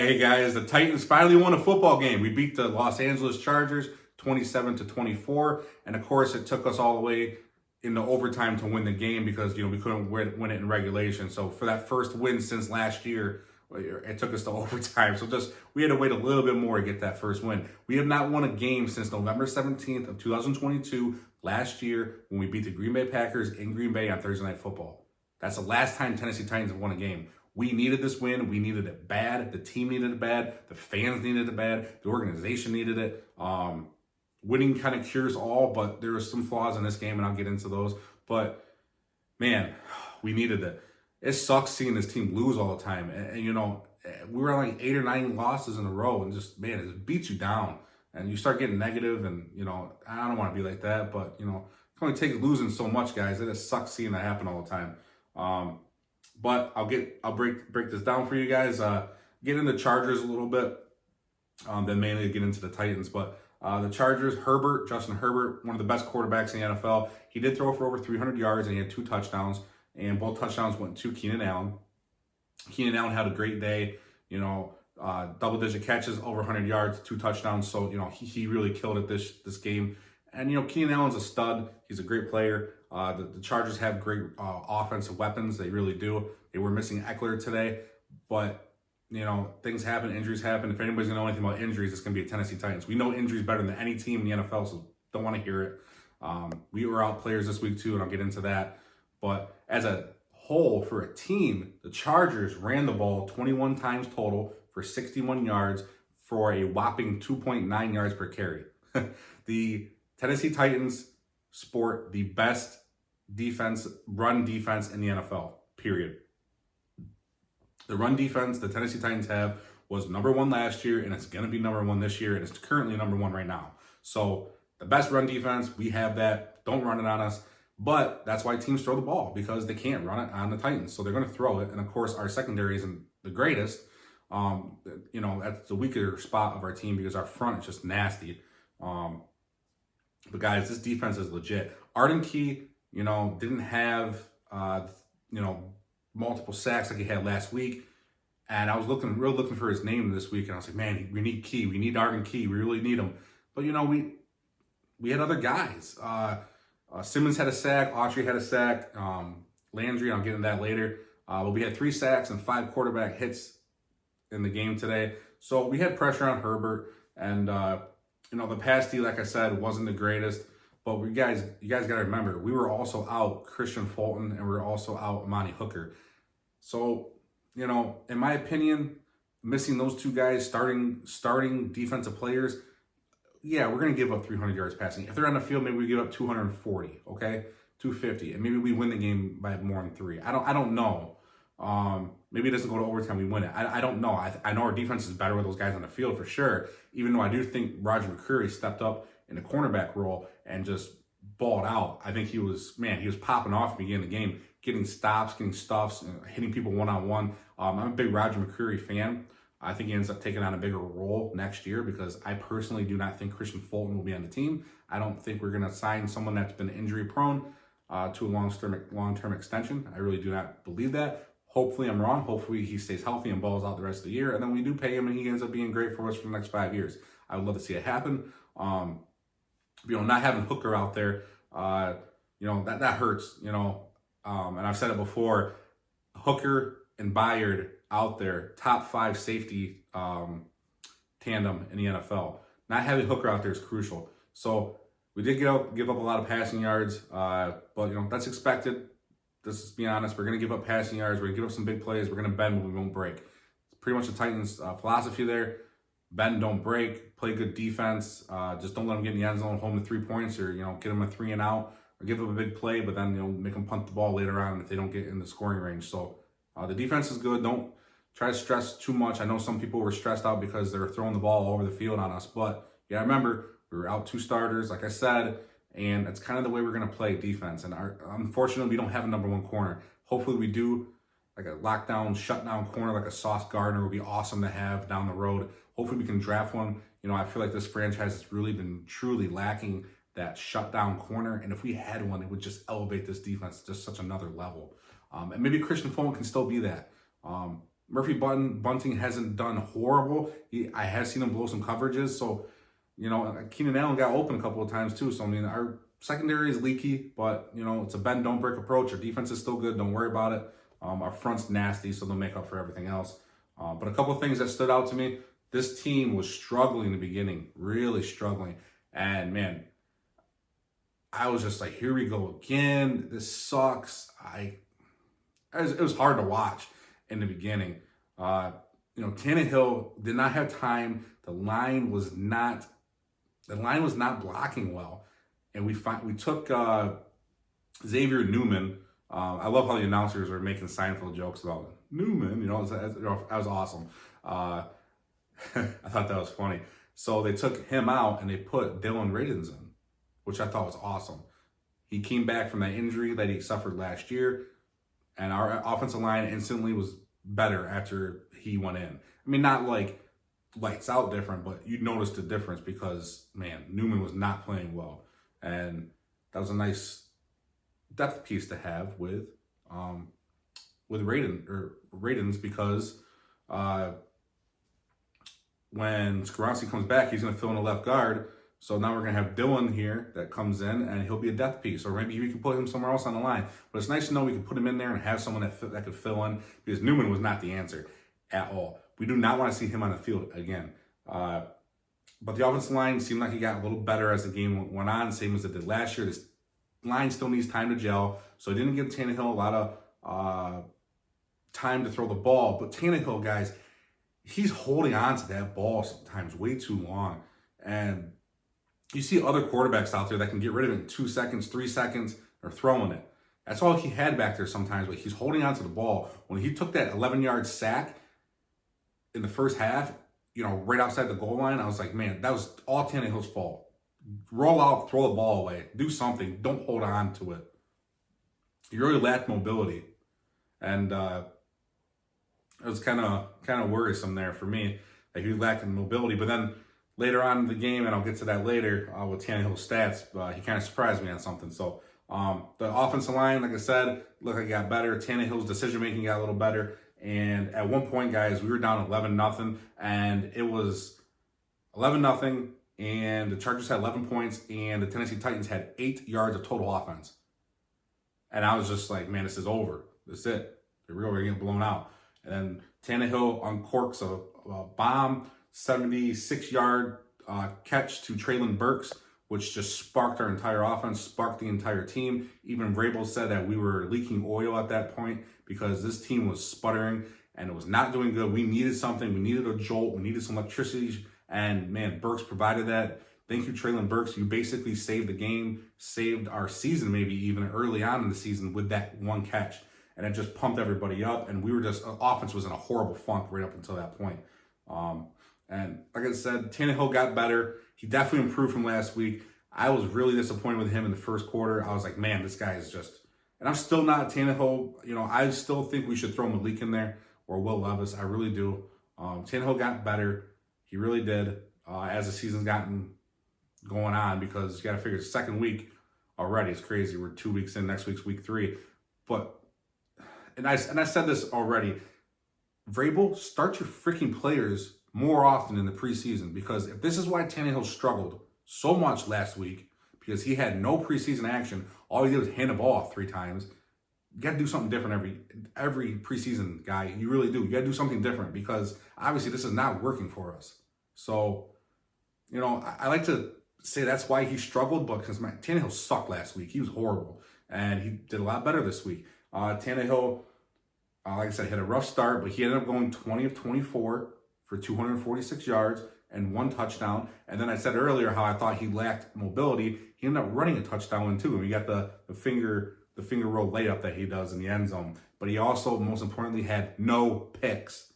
Hey guys, the Titans finally won a football game. We beat the Los Angeles Chargers 27-24, and of course it took us all the way into overtime to win the game because we couldn't win it in regulation. So for that first win since last year, it took us to overtime. So we had to wait a little bit more to get that first win. We have not won a game since November 17th of 2022 last year when we beat the Green Bay Packers in Green Bay on Thursday Night Football. That's the last time Tennessee Titans have won a game. We needed this win. We needed it bad. The team needed it bad. The fans needed it bad. The organization needed it. Winning kind of cures all, but there were some flaws in this game, and I'll get into those. But, man, we needed it. It sucks seeing this team lose all the time. And we were on like 8 or 9 losses in a row, and it beats you down. And you start getting negative, and, I don't want to be like that, but, it can only take losing so much, guys. It just sucks seeing that happen all the time. But I'll break this down for you guys. Get into Chargers a little bit, then mainly get into the Titans. But the Chargers, Justin Herbert, one of the best quarterbacks in the NFL. He did throw for over 300 yards, and he had 2 touchdowns, and both touchdowns went to Keenan Allen. Keenan Allen had a great day. Double-digit catches, over 100 yards, 2 touchdowns. So he really killed it this game. And Keenan Allen's a stud. He's a great player. The Chargers have great offensive weapons. They really do. They were missing Eckler today, but things happen, injuries happen. If anybody's gonna know anything about injuries, it's gonna be Tennessee Titans. We know injuries better than any team in the NFL, so don't want to hear it. We were out players this week too, and I'll get into that. But as a whole, for a team, the Chargers ran the ball 21 times total for 61 yards for a whopping 2.9 yards per carry. The Tennessee Titans sport the best run defense in the NFL, period. The run defense the Tennessee Titans have was number 1 last year, and it's going to be number 1 this year, and it's currently number 1 right now. So the best run defense, we have that. Don't run it on us. But that's why teams throw the ball, because they can't run it on the Titans. So they're going to throw it. And of course, our secondary isn't the greatest. That's the weaker spot of our team because our front is just nasty. But guys, this defense is legit. Arden Key, didn't have, multiple sacks like he had last week. And I was really looking for his name this week. And I was like, man, we need Key. We need Arden Key. We really need him. But, we had other guys. Simmons had a sack. Autry had a sack. Landry, I'll get into that later. But we had 3 sacks and 5 quarterback hits in the game today. So we had pressure on Herbert. And, the pass D, like I said, wasn't the greatest. But you guys got to remember, we were also out Christian Fulton, and we were also out Amani Hooker. So, in my opinion, missing those 2 guys, starting defensive players, yeah, we're going to give up 300 yards passing. If they're on the field, maybe we give up 240, okay? 250, and maybe we win the game by more than 3. I don't know. Maybe it doesn't go to overtime, we win it. I don't know. I know our defense is better with those guys on the field for sure, even though I do think Roger McCreary stepped up in the cornerback role and just balled out. I think he was popping off at the beginning of the game, getting stops, getting stuffs, hitting people one-on-one. I'm a big Roger McCreary fan. I think he ends up taking on a bigger role next year because I personally do not think Christian Fulton will be on the team. I don't think we're going to sign someone that's been injury-prone to a long-term extension. I really do not believe that. Hopefully I'm wrong. Hopefully he stays healthy and balls out the rest of the year, and then we do pay him and he ends up being great for us for the next 5 years. I would love to see it happen. Not having Hooker out there, that hurts, and I've said it before, Hooker and Byard out there, top 5 safety tandem in the NFL. Not having Hooker out there is crucial. So we did give up a lot of passing yards, but that's expected. Let's just be honest. We're going to give up passing yards. We're going to give up some big plays. We're going to bend, but we won't break. It's pretty much the Titans' philosophy there. Bend, don't break. Play good defense. Just don't let them get in the end zone, home to 3 points, or get them a 3 and out, or give them a big play, but then make them punt the ball later on if they don't get in the scoring range. So the defense is good. Don't try to stress too much. I know some people were stressed out because they were throwing the ball all over the field on us, but remember, we were out 2 starters, like I said, and that's kind of the way we're going to play defense. And unfortunately, we don't have a number 1 corner. Hopefully we do, like a lockdown, shutdown corner, like a Sauce Gardner would be awesome to have down the road. Hopefully we can draft one. I feel like this franchise has really been truly lacking that shutdown corner. And if we had one, it would just elevate this defense to just such another level. And maybe Christian Fulton can still be that. Murphy Bunting hasn't done horrible. I have seen him blow some coverages. So, Keenan Allen got open a couple of times too. So, I mean, our secondary is leaky, but, it's a bend, don't break approach. Our defense is still good. Don't worry about it. Our front's nasty, so they'll make up for everything else. But a couple of things that stood out to me. This team was struggling in the beginning, really struggling. And, man, I was just like, here we go again. This sucks. It was hard to watch in the beginning. Tannehill did not have time. The line was not blocking well, and we took Xavier Newman. I love how the announcers are making Seinfeld jokes about Newman. That was awesome. I thought that was funny. So they took him out and they put Dylan Radins in, which I thought was awesome. He came back from that injury that he suffered last year, and our offensive line instantly was better after he went in. I mean, not like lights out different, but you noticed the difference because, man, Newman was not playing well. And that was a nice depth piece to have with Radins because when Skoronski comes back, he's going to fill in the left guard. So now we're going to have Dylan here that comes in, and he'll be a depth piece. Or maybe we can put him somewhere else on the line. But it's nice to know we can put him in there and have someone that could fill in, because Newman was not the answer at all. We do not want to see him on the field again. But the offensive line seemed like it got a little better as the game went on, same as it did last year. This line still needs time to gel. So it didn't give Tannehill a lot of time to throw the ball. But Tannehill, guys, he's holding on to that ball sometimes way too long. And you see other quarterbacks out there that can get rid of it in 2 seconds, 3 seconds, or throwing it. That's all he had back there sometimes, but he's holding on to the ball. When he took that 11-yard sack in the first half, right outside the goal line, I was like, man, that was all Tannehill's fault. Roll out, throw the ball away, do something. Don't hold on to it. He really lacked mobility. And it was kind of worrisome there for me that he lacked mobility. But then later on in the game, and I'll get to that later with Tannehill's stats, he kind of surprised me on something. So the offensive line, like I said, looked like it got better. Tannehill's decision-making got a little better. And at one point, guys, we were down 11-0, and it was 11-0, and the Chargers had 11 points, and the Tennessee Titans had 8 yards of total offense. And I was just like, man, this is over. This is it. We're going to get blown out. And then Tannehill uncorks a bomb, 76-yard catch to Treylon Burks, which just sparked our entire offense, sparked the entire team. Even Vrabel said that we were leaking oil at that point because this team was sputtering and it was not doing good. We needed something. We needed a jolt. We needed some electricity. And, man, Burks provided that. Thank you, Treylon Burks. You basically saved the game, saved our season maybe even early on in the season with that one catch. And it just pumped everybody up. And we were offense was in a horrible funk right up until that point. And like I said, Tannehill got better. He definitely improved from last week. I was really disappointed with him in the first quarter. I was like, man, this guy is just... And I'm still not Tannehill. I still think we should throw Malik in there or Will Levis. I really do. Tannehill got better. He really did as the season's gotten going on, because you got to figure it's second week already. It's crazy. We're 2 weeks in. Next week's week 3. But, and I said this already, Vrabel, start your freaking players more often in the preseason, because if this is why Tannehill struggled so much last week, because he had no preseason action, all he did was hand the ball off 3 times. You got to do something different every preseason, guy. You really do. You got to do something different, because obviously this is not working for us. So, I like to say that's why he struggled, but because Tannehill sucked last week. He was horrible, and he did a lot better this week. Tannehill, like I said, had a rough start, but he ended up going 20 of 24 for 246 yards and 1 touchdown. And then I said earlier how I thought he lacked mobility. He ended up running a touchdown too. And we got the finger roll layup that he does in the end zone. But he also, most importantly, had no picks.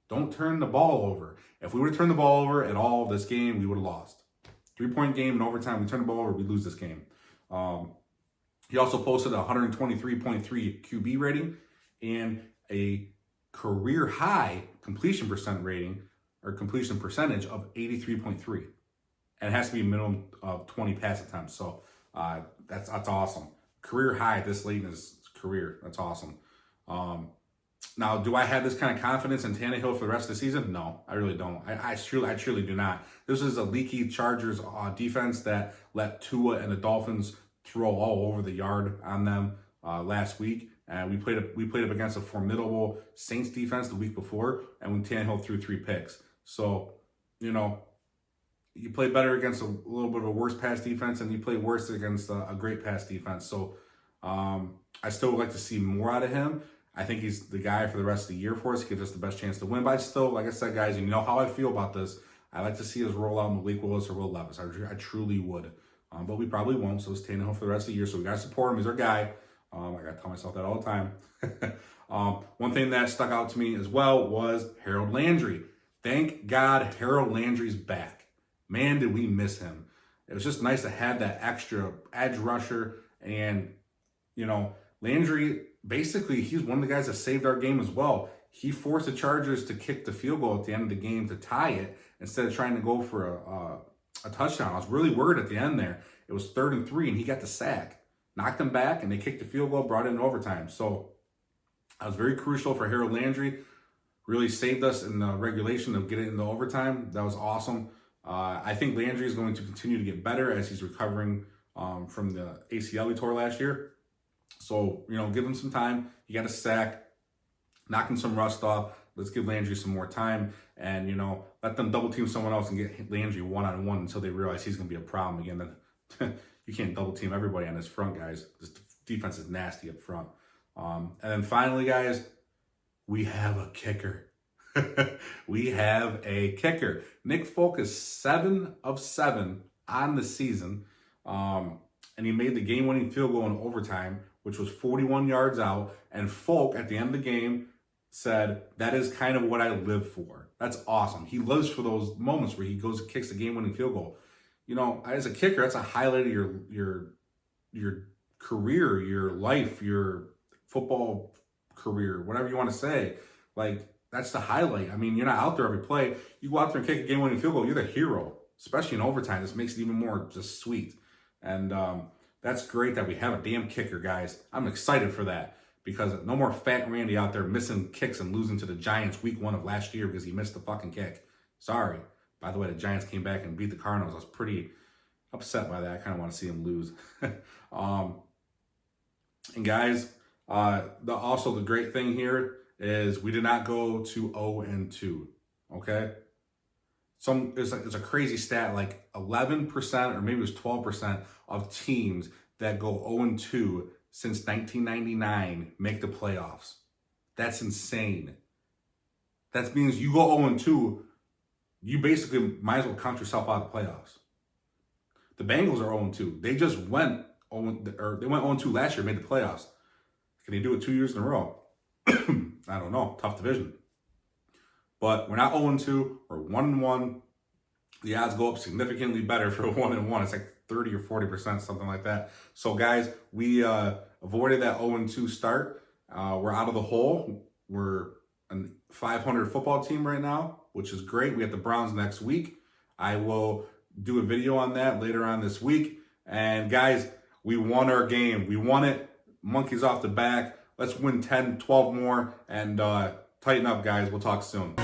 Don't turn the ball over. If we would have turned the ball over at all this game, we would have lost. 3-point game in overtime, we turn the ball over, we lose this game. He also posted a 123.3 QB rating and a career high completion percentage of 83.3. And it has to be a minimum of 20 pass attempts. So that's awesome. Career high this late in his career. That's awesome. Now, do I have this kind of confidence in Tannehill for the rest of the season? No, I really don't. I truly do not. This is a leaky Chargers defense that let Tua and the Dolphins throw all over the yard on them last week. And we played up against a formidable Saints defense the week before, and when Tannehill threw 3 picks. So, you know, you play better against a little bit of a worse pass defense, and you play worse against a great pass defense. So, I still would like to see more out of him. I think he's the guy for the rest of the year for us. He gives us the best chance to win. But I still, like I said, guys, you know how I feel about this. I like to see us roll out Malik Willis or Will Levis. I truly would. But we probably won't. So it's Tannehill for the rest of the year. So we got to support him. He's our guy. I got to tell myself that all the time. One thing that stuck out to me as well was Harold Landry. Thank God Harold Landry's back. Man, did we miss him. It was just nice to have that extra edge rusher. And, you know, Landry, basically, he's one of the guys that saved our game as well. He forced the Chargers to kick the field goal at the end of the game to tie it instead of trying to go for a touchdown. I was really worried at the end there. It was 3rd and 3, and he got the sack. Knocked them back, and they kicked the field goal, brought it in overtime. So that was very crucial for Harold Landry. Really saved us in the regulation of getting into overtime. That was awesome. I think Landry is going to continue to get better as he's recovering from the ACL he tore last year. So, you know, give him some time. He got a sack, knocking some rust off. Let's give Landry some more time and, you know, let them double team someone else and get Landry one-on-one until they realize he's going to be a problem again. Then you can't double team everybody on this front, guys. This defense is nasty up front. And then finally, guys, we have a kicker. We have a kicker. Nick Folk is 7 of 7 on the season. And he made the game-winning field goal in overtime, which was 41 yards out. And Folk, at the end of the game, said, that is kind of what I live for. That's awesome. He lives for those moments where he goes and kicks the game-winning field goal. You know, as a kicker, that's a highlight of your career, your life, your football career, whatever you want to say. Like, that's the highlight. I mean, you're not out there every play. You go out there and kick a game-winning field goal, you're the hero, especially in overtime. This makes it even more just sweet. And that's great that we have a damn kicker, guys. I'm excited for that because no more Fat Randy out there missing kicks and losing to the Giants week 1 of last year because he missed the fucking kick. Sorry. By the way, the Giants came back and beat the Cardinals. I was pretty upset by that. I kind of want to see them lose. And guys, also the great thing here is we did not go to 0-2. Okay? It's a crazy stat, like 11% or maybe it was 12% of teams that go 0-2 since 1999 make the playoffs. That's insane. That means you go 0-2, you basically might as well count yourself out of the playoffs. The Bengals are 0-2. They just went 0-2 last year, made the playoffs. Can they do it 2 years in a row? I don't know. Tough division. But we're not 0-2. We're 1-1. The odds go up significantly better for 1-1. It's like 30 or 40%, something like that. So, guys, we avoided that 0-2 start. We're out of the hole. We're a 500 football team right now, which is great. We have the Browns next week. I will do a video on that later on this week. And, guys, we won our game. We won it. Monkeys off the back. Let's win 10, 12 more. And tighten up, guys. We'll talk soon.